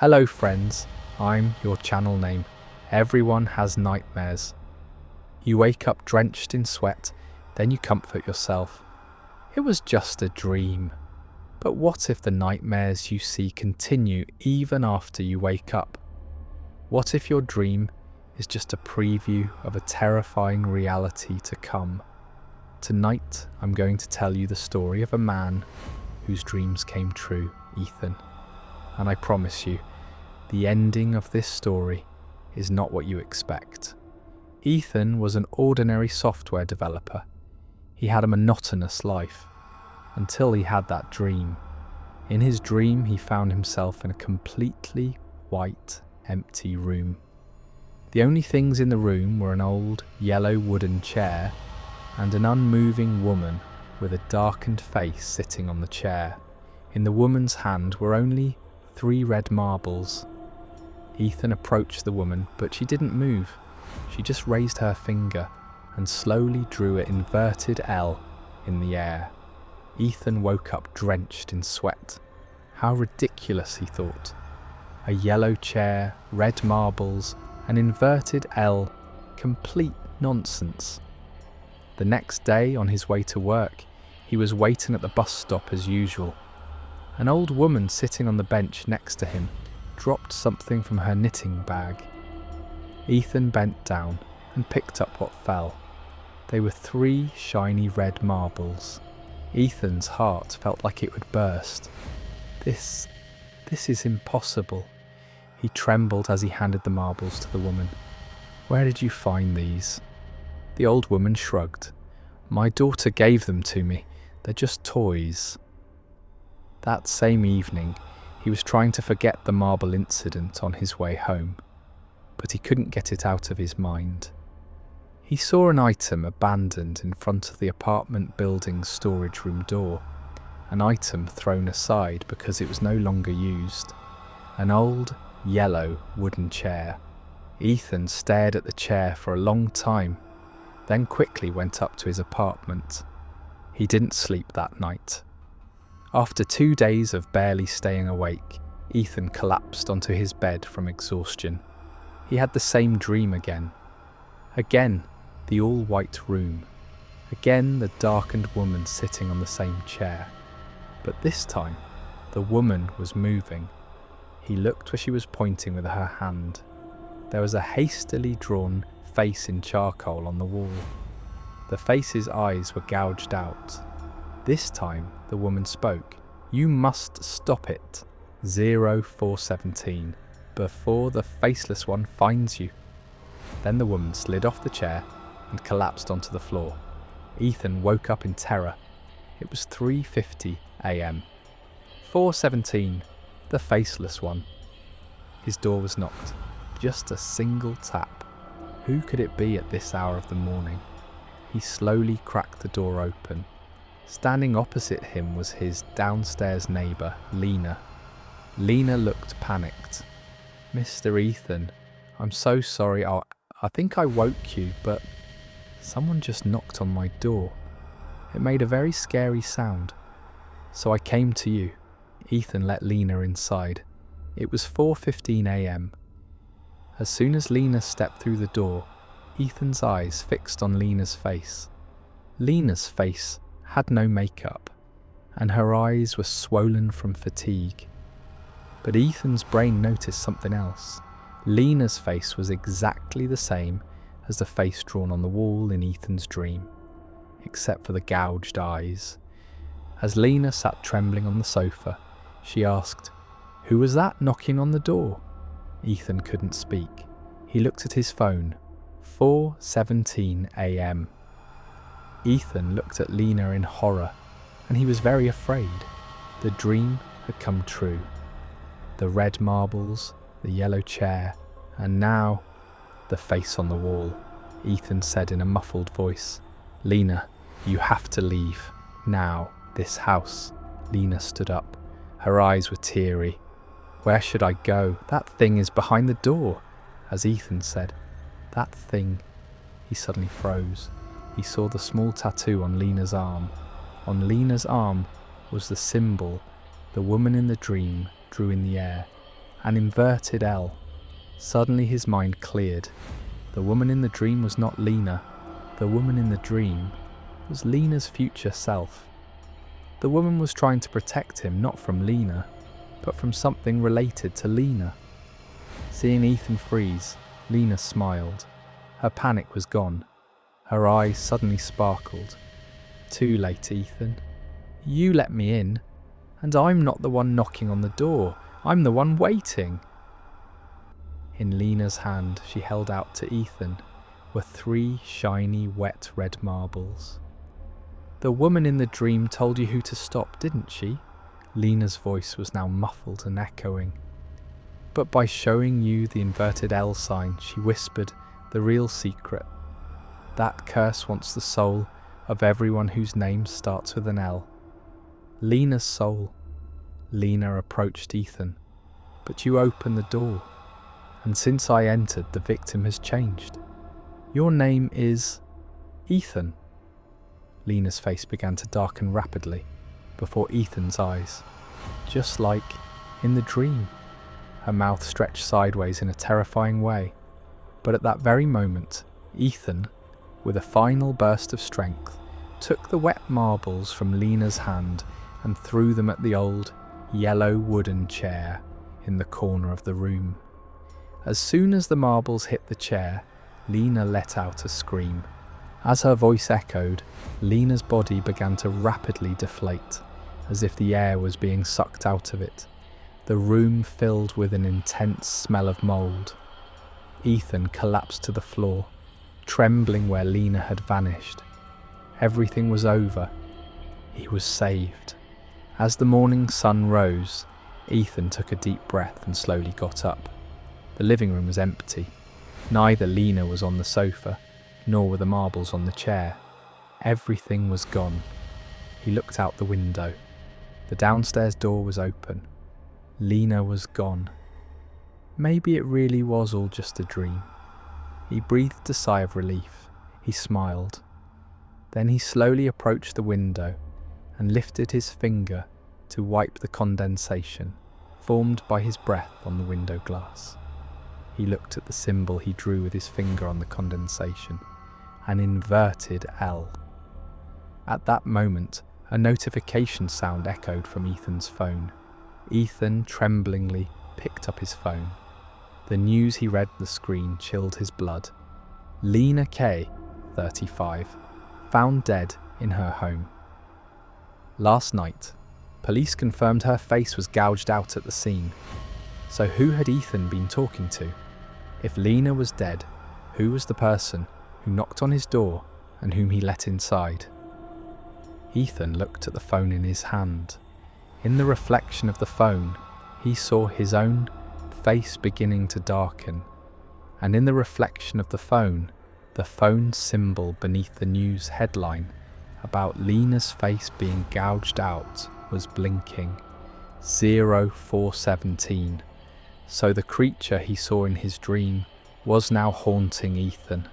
Hello friends, I'm your channel name. Everyone has nightmares. You wake up drenched in sweat, then you comfort yourself. It was just a dream. But what if the nightmares you see continue even after you wake up? What if your dream is just a preview of a terrifying reality to come? Tonight, I'm going to tell you the story of a man whose dreams came true, Ethan. And I promise you, the ending of this story is not what you expect. Ethan was an ordinary software developer. He had a monotonous life until he had that dream. In his dream, he found himself in a completely white, empty room. The only things in the room were an old, yellow wooden chair and an unmoving woman with a darkened face sitting on the chair. In the woman's hand were only 3 red marbles. Ethan approached the woman, but she didn't move. She just raised her finger and slowly drew an inverted L in the air. Ethan woke up drenched in sweat. How ridiculous, he thought. A yellow chair, red marbles, an inverted L. Complete nonsense. The next day, on his way to work, he was waiting at the bus stop as usual. An old woman sitting on the bench next to him dropped something from her knitting bag. Ethan bent down and picked up what fell. They were 3 shiny red marbles. Ethan's heart felt like it would burst. This is impossible. He trembled as he handed the marbles to the woman. "Where did you find these?" The old woman shrugged. "My daughter gave them to me. They're just toys." That same evening, he was trying to forget the marble incident on his way home, but he couldn't get it out of his mind. He saw an item abandoned in front of the apartment building's storage room door, an item thrown aside because it was no longer used, an old, yellow wooden chair. Ethan stared at the chair for a long time, then quickly went up to his apartment. He didn't sleep that night. After 2 days of barely staying awake, Ethan collapsed onto his bed from exhaustion. He had the same dream again. Again, the all-white room. Again, the darkened woman sitting on the same chair. But this time, the woman was moving. He looked where she was pointing with her hand. There was a hastily drawn face in charcoal on the wall. The face's eyes were gouged out. This time, the woman spoke. "You must stop it. 0417, before the faceless one finds you." Then the woman slid off the chair and collapsed onto the floor. Ethan woke up in terror. It was 3:50 a.m. 417, the faceless one. His door was knocked. Just a single tap. Who could it be at this hour of the morning? He slowly cracked the door open. Standing opposite him was his downstairs neighbour, Lena. Lena looked panicked. "Mr. Ethan, I'm so sorry. I think I woke you, but someone just knocked on my door. It made a very scary sound, so I came to you." Ethan let Lena inside. It was 4:15 a.m. As soon as Lena stepped through the door, Ethan's eyes fixed on Lena's face. Lena's face had no makeup, and her eyes were swollen from fatigue. But Ethan's brain noticed something else. Lena's face was exactly the same as the face drawn on the wall in Ethan's dream, except for the gouged eyes. As Lena sat trembling on the sofa, she asked, "Who was that knocking on the door?" Ethan couldn't speak. He looked at his phone. 4:17 a.m. Ethan looked at Lena in horror, and he was very afraid. The dream had come true. The red marbles, the yellow chair, and now the face on the wall. Ethan said in a muffled voice, "Lena, you have to leave. Now, this house." Lena stood up. Her eyes were teary. "Where should I go? That thing is behind the door." As Ethan said, "That thing," he suddenly froze. He saw the small tattoo on Lena's arm. On Lena's arm was the symbol the woman in the dream drew in the air, An inverted L. Suddenly his mind cleared. The woman in the dream was not Lena. The woman in the dream was Lena's future self. The woman was trying to protect him not from Lena, but from something related to Lena. Seeing Ethan freeze, Lena smiled. Her panic was gone. Her eyes suddenly sparkled. Too late, Ethan. You let me in, and I'm not the one knocking on the door. I'm the one waiting. In Lena's hand she held out to Ethan were 3 shiny, wet red marbles. The woman in the dream told you who to stop, didn't she? Lena's voice was now muffled and echoing. But by showing you the inverted L sign, she whispered the real secret. That curse wants the soul of everyone whose name starts with an L. Lena's soul. Lena approached Ethan. But you opened the door. And since I entered, the victim has changed. Your name is Ethan. Lena's face began to darken rapidly before Ethan's eyes, just like in the dream. Her mouth stretched sideways in a terrifying way, but at that very moment, Ethan, with a final burst of strength, took the wet marbles from Lena's hand and threw them at the old, yellow wooden chair in the corner of the room. As soon as the marbles hit the chair, Lena let out a scream. As her voice echoed, Lena's body began to rapidly deflate, as if the air was being sucked out of it. The room filled with an intense smell of mould. Ethan collapsed to the floor, trembling where Lena had vanished. Everything was over. He was saved. As the morning sun rose, Ethan took a deep breath and slowly got up. The living room was empty. Neither Lena was on the sofa, nor were the marbles on the chair. Everything was gone. He looked out the window. The downstairs door was open. Lena was gone. Maybe it really was all just a dream. He breathed a sigh of relief. He smiled. Then he slowly approached the window and lifted his finger to wipe the condensation formed by his breath on the window glass. He looked at the symbol he drew with his finger on the condensation, an inverted L. At that moment, a notification sound echoed from Ethan's phone. Ethan tremblingly picked up his phone. The news he read the screen chilled his blood. Lena K, 35, found dead in her home. Last night, police confirmed her face was gouged out at the scene. So who had Ethan been talking to? If Lena was dead, who was the person who knocked on his door and whom he let inside? Ethan looked at the phone in his hand. In the reflection of the phone, he saw his own face beginning to darken, and in the reflection of the phone symbol beneath the news headline about Lena's face being gouged out was blinking. 0417. So the creature he saw in his dream was now haunting Ethan.